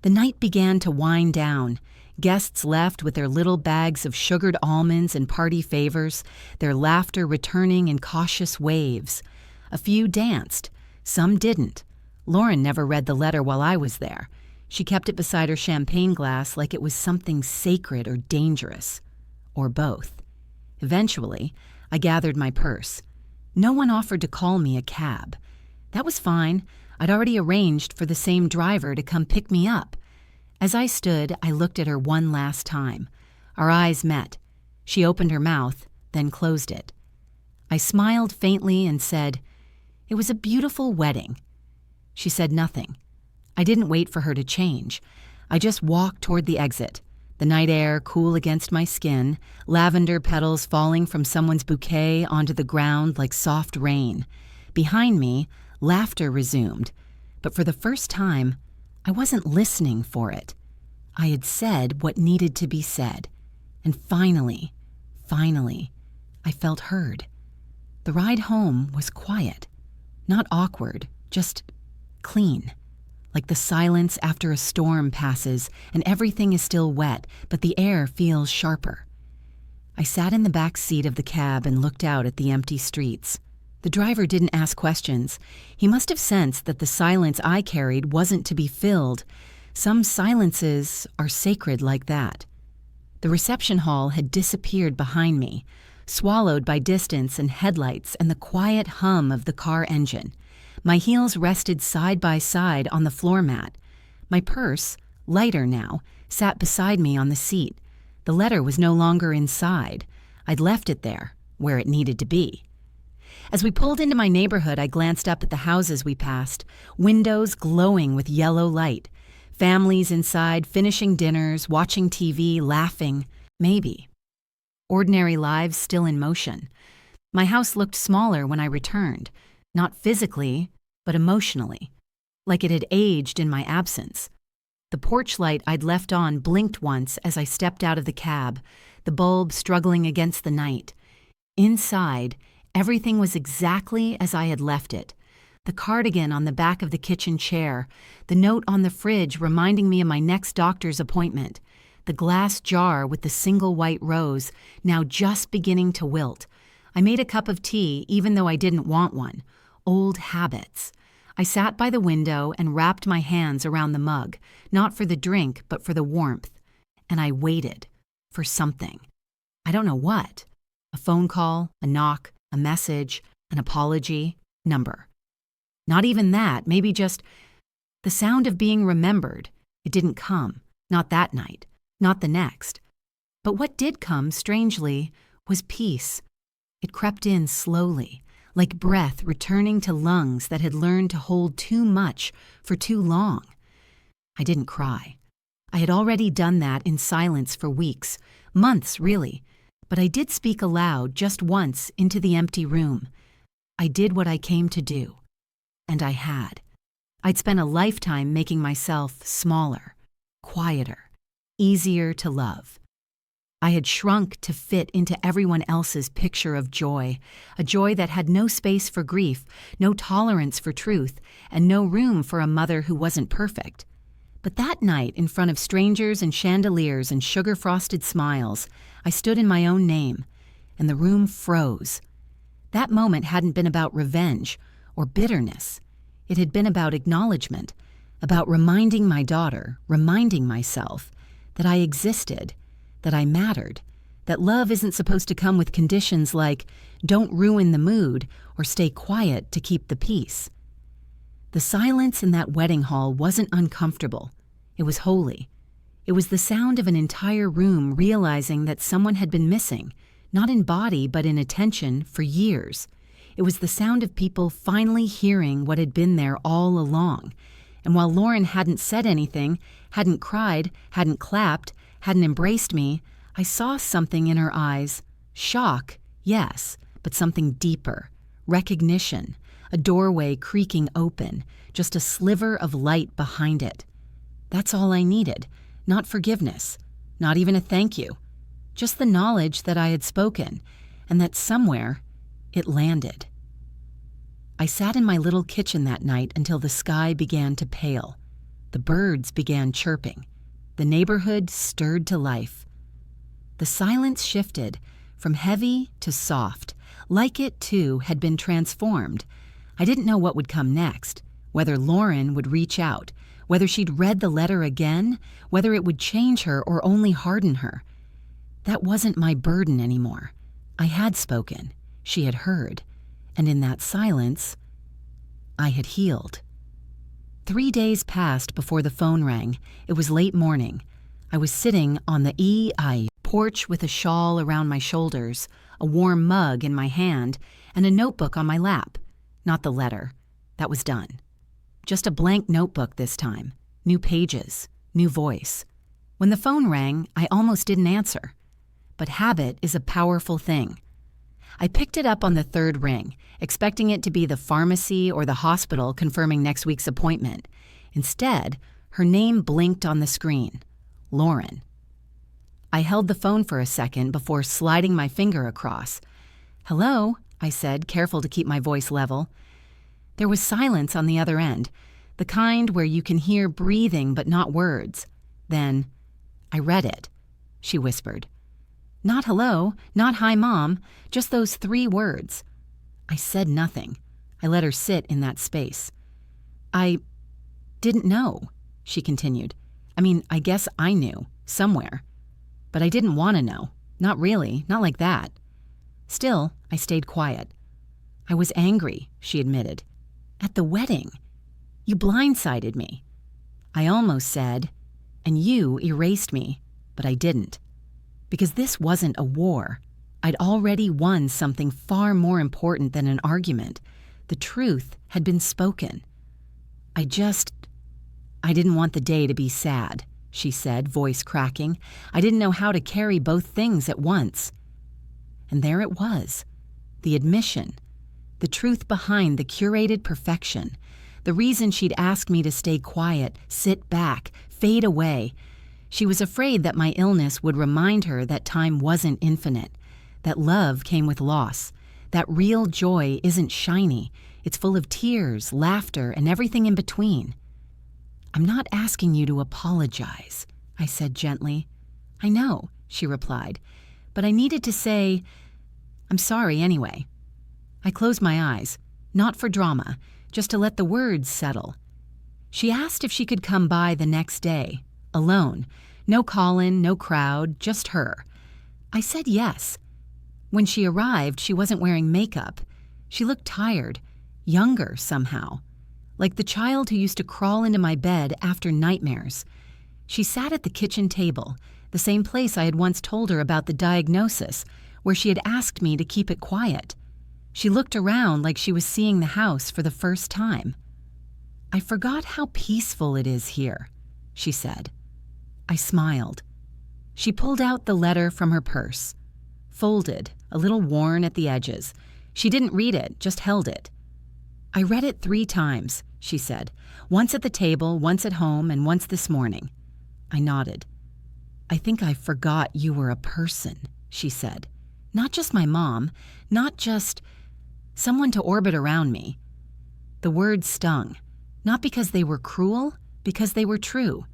The night began to wind down. Guests left with their little bags of sugared almonds and party favors, their laughter returning in cautious waves. A few danced. Some didn't. Lauren never read the letter while I was there. She kept it beside her champagne glass like it was something sacred or dangerous. Or both. Eventually, I gathered my purse. No one offered to call me a cab. That was fine. I'd already arranged for the same driver to come pick me up. As I stood, I looked at her one last time. Our eyes met. She opened her mouth, then closed it. I smiled faintly and said, "It was a beautiful wedding." She said nothing. I didn't wait for her to change. I just walked toward the exit, the night air cool against my skin, lavender petals falling from someone's bouquet onto the ground like soft rain. Behind me, laughter resumed, but for the first time, I wasn't listening for it. I had said what needed to be said, and finally, I felt heard. The ride home was quiet, not awkward, just clean, like the silence after a storm passes and everything is still wet, but the air feels sharper. I sat in the back seat of the cab and looked out at the empty streets. The driver didn't ask questions. He must have sensed that the silence I carried wasn't to be filled. Some silences are sacred like that. The reception hall had disappeared behind me, swallowed by distance and headlights and the quiet hum of the car engine. My heels rested side by side on the floor mat. My purse, lighter now, sat beside me on the seat. The letter was no longer inside. I'd left it there, where it needed to be. As we pulled into my neighborhood, I glanced up at the houses we passed, windows glowing with yellow light. Families inside finishing dinners, watching TV, laughing, maybe. Ordinary lives still in motion. My house looked smaller when I returned, not physically, but emotionally, like it had aged in my absence. The porch light I'd left on blinked once as I stepped out of the cab, the bulb struggling against the night. Inside, everything was exactly as I had left it. The cardigan on the back of the kitchen chair, the note on the fridge reminding me of my next doctor's appointment, the glass jar with the single white rose, now just beginning to wilt. I made a cup of tea even though I didn't want one. Old habits. I sat by the window and wrapped my hands around the mug, not for the drink but for the warmth. And I waited. for something. I don't know what. A phone call, a knock, a message, an apology, number. Not even that, maybe just the sound of being remembered. It didn't come, not that night, not the next. But what did come, strangely, was peace. It crept in slowly, like breath returning to lungs that had learned to hold too much for too long. I didn't cry. I had already done that in silence for weeks, months really, but I did speak aloud just once into the empty room. I did what I came to do. And I had. I'd spent a lifetime making myself smaller, quieter, easier to love. I had shrunk to fit into everyone else's picture of joy, a joy that had no space for grief, no tolerance for truth, and no room for a mother who wasn't perfect. But that night, in front of strangers and chandeliers and sugar-frosted smiles, I stood in my own name, and the room froze. That moment hadn't been about revenge or bitterness. It had been about acknowledgement, about reminding my daughter, reminding myself, that I existed, that I mattered, that love isn't supposed to come with conditions like, don't ruin the mood or stay quiet to keep the peace. The silence in that wedding hall wasn't uncomfortable. It was holy. It was the sound of an entire room realizing that someone had been missing, not in body but in attention, for years. It was the sound of people finally hearing what had been there all along. And while Lauren hadn't said anything, hadn't cried, hadn't clapped, hadn't embraced me, I saw something in her eyes. Shock, yes, but something deeper. Recognition. A doorway creaking open, just a sliver of light behind it. That's all I needed. Not forgiveness. Not even a thank you. Just the knowledge that I had spoken, and that somewhere it landed. I sat in my little kitchen that night until the sky began to pale. The birds began chirping. The neighborhood stirred to life. The silence shifted from heavy to soft, like it, too, had been transformed. I didn't know what would come next, whether Lauren would reach out, whether she'd read the letter again, whether it would change her or only harden her. That wasn't my burden anymore. I had spoken. She had heard. And in that silence, I had healed. 3 days passed before the phone rang. It was late morning. I was sitting on the EI porch with a shawl around my shoulders, a warm mug in my hand, and a notebook on my lap. Not the letter. That was done. Just a blank notebook this time. New pages. New voice. When the phone rang, I almost didn't answer. But habit is a powerful thing. I picked it up on the third ring, expecting it to be the pharmacy or the hospital confirming next week's appointment. Instead, her name blinked on the screen. Lauren. I held the phone for a second before sliding my finger across. "Hello," I said, careful to keep my voice level. There was silence on the other end, the kind where you can hear breathing but not words. Then, "I read it," she whispered. Not hello, not hi, Mom, just those 3 words. I said nothing. I let her sit in that space. "I didn't know," she continued. I guess I knew, somewhere. But I didn't want to know. Not really, not like that. Still, I stayed quiet. "I was angry," she admitted. "At the wedding. You blindsided me." I almost said, "And you erased me," but I didn't. Because this wasn't a war. I'd already won something far more important than an argument. The truth had been spoken. I didn't want the day to be sad," she said, voice cracking. "I didn't know how to carry both things at once." And there it was. The admission. The truth behind the curated perfection. The reason she'd ask me to stay quiet, sit back, fade away. She was afraid that my illness would remind her that time wasn't infinite, that love came with loss, that real joy isn't shiny, it's full of tears, laughter, and everything in between. "I'm not asking you to apologize," I said gently. "I know," she replied, "but I needed to say, I'm sorry anyway." I closed my eyes, not for drama, just to let the words settle. She asked if she could come by the next day, alone, No call-in, no crowd, just her. I said yes. When she arrived, she wasn't wearing makeup. She looked tired, younger somehow, like the child who used to crawl into my bed after nightmares. She sat at the kitchen table, the same place I had once told her about the diagnosis, where she had asked me to keep it quiet. She looked around like she was seeing the house for the first time. "I forgot how peaceful it is here," she said. I smiled. She pulled out the letter from her purse. Folded, a little worn at the edges. She didn't read it, just held it. "I read it 3 times, she said. "Once at the table, once at home, and once this morning." I nodded. "I think I forgot you were a person," she said. "Not just my mom, not just someone to orbit around me." The words stung, not because they were cruel, because they were true.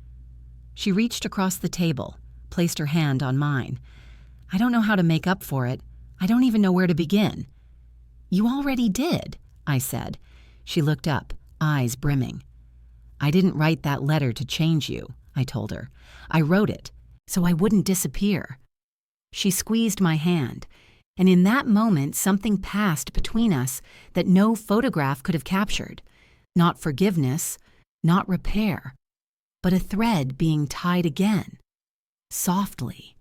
She reached across the table, placed her hand on mine. "I don't know how to make up for it. I don't even know where to begin." "You already did," I said. She looked up, eyes brimming. "I didn't write that letter to change you," I told her. "I wrote it so I wouldn't disappear." She squeezed my hand, and in that moment something passed between us that no photograph could have captured. Not forgiveness, not repair, but a thread being tied again. Softly,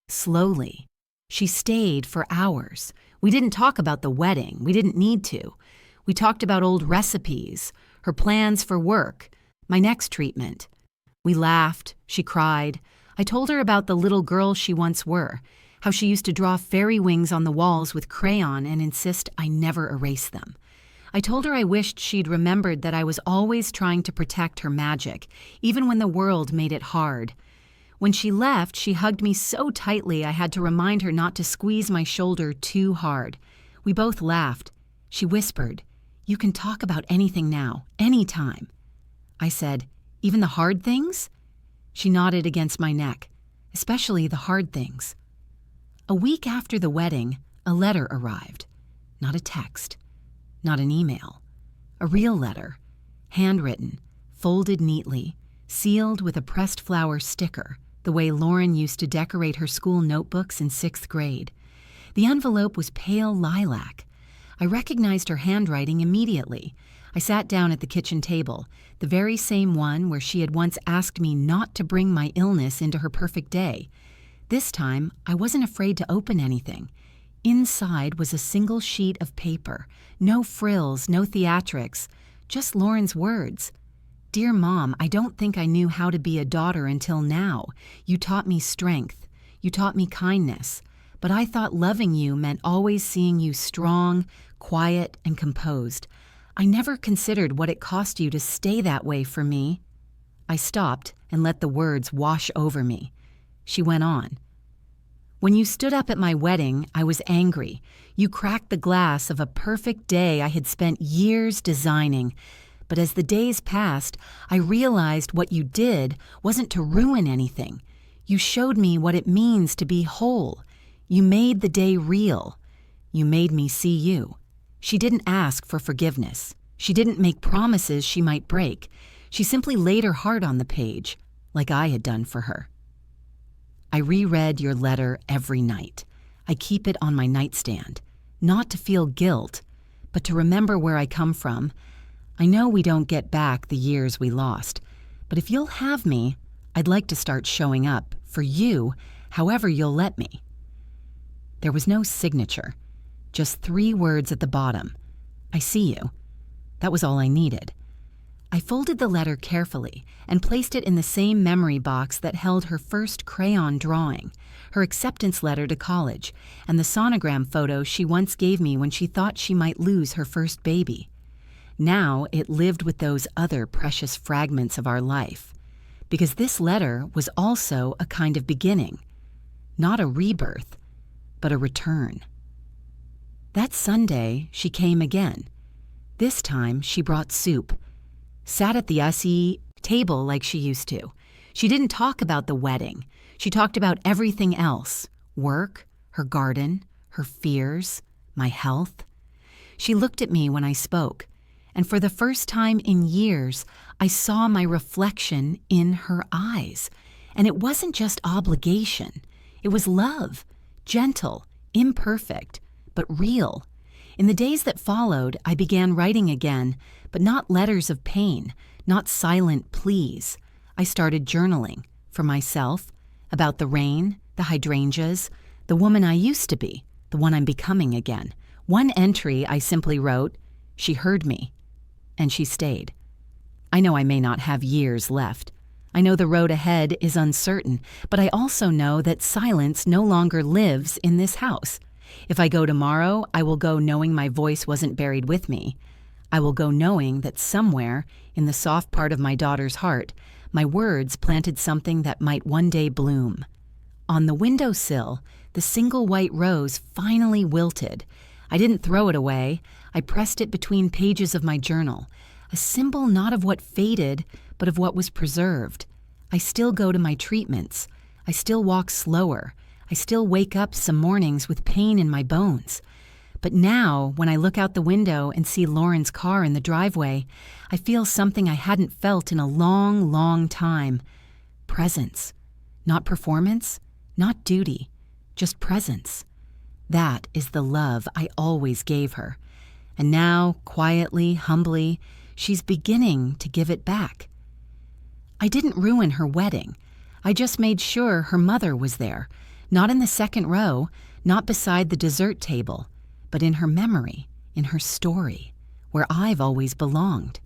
slowly. She stayed for hours. We didn't talk about the wedding. We didn't need to. We talked about old recipes, her plans for work, my next treatment. We laughed. She cried. I told her about the little girl she once were, how she used to draw fairy wings on the walls with crayon and insist I never erase them. I told her I wished she'd remembered that I was always trying to protect her magic, even when the world made it hard. When she left, she hugged me so tightly I had to remind her not to squeeze my shoulder too hard. We both laughed. She whispered, "You can talk about anything now, anytime." I said, "Even the hard things?" She nodded against my neck, "Especially the hard things." A week after the wedding, a letter arrived. Not a text, not an email. A real letter, handwritten, folded neatly, sealed with a pressed flower sticker, the way Lauren used to decorate her school notebooks in 6th grade. The envelope was pale lilac. I recognized her handwriting immediately. I sat down at the kitchen table, the very same one where she had once asked me not to bring my illness into her perfect day. This time, I wasn't afraid to open anything. Inside was a single sheet of paper, no frills, no theatrics, just Lauren's words. "Dear Mom, I don't think I knew how to be a daughter until now. You taught me strength. You taught me kindness. But I thought loving you meant always seeing you strong, quiet, and composed. I never considered what it cost you to stay that way for me." I stopped and let the words wash over me. She went on. "When you stood up at my wedding, I was angry. You cracked the glass of a perfect day I had spent years designing. But as the days passed, I realized what you did wasn't to ruin anything. You showed me what it means to be whole. You made the day real. You made me see you." She didn't ask for forgiveness. She didn't make promises she might break. She simply laid her heart on the page, like I had done for her. "I reread your letter every night. I keep it on my nightstand, not to feel guilt, but to remember where I come from. I know we don't get back the years we lost, but if you'll have me, I'd like to start showing up for you however you'll let me." There was no signature, just 3 words at the bottom. "I see you." That was all I needed. I folded the letter carefully and placed it in the same memory box that held her first crayon drawing, her acceptance letter to college, and the sonogram photo she once gave me when she thought she might lose her first baby. Now it lived with those other precious fragments of our life, because this letter was also a kind of beginning, not a rebirth, but a return. That Sunday, she came again. This time, she brought soup, sat at the USI table like she used to. She didn't talk about the wedding. She talked about everything else: work, her garden, her fears, my health. She looked at me when I spoke, and for the first time in years, I saw my reflection in her eyes, And it wasn't just obligation. It was love, gentle, imperfect, but real. In the days that followed, I began writing again, but not letters of pain, not silent pleas. I started journaling for myself, about the rain, the hydrangeas, the woman I used to be, the one I'm becoming again. One entry I simply wrote, "She heard me," and she stayed. I know I may not have years left. I know the road ahead is uncertain, but I also know that silence no longer lives in this house. If I go tomorrow, I will go knowing my voice wasn't buried with me. I will go knowing that somewhere, in the soft part of my daughter's heart, my words planted something that might one day bloom. On the windowsill, the single white rose finally wilted. I didn't throw it away. I pressed it between pages of my journal, a symbol not of what faded, but of what was preserved. I still go to my treatments. I still walk slower. I still wake up some mornings with pain in my bones. But now, when I look out the window and see Lauren's car in the driveway, I feel something I hadn't felt in a long, long time. Presence. Not performance, not duty, just presence. That is the love I always gave her. And now, quietly, humbly, she's beginning to give it back. I didn't ruin her wedding. I just made sure her mother was there, not in the second row, not beside the dessert table, but in her memory, in her story, where I've always belonged.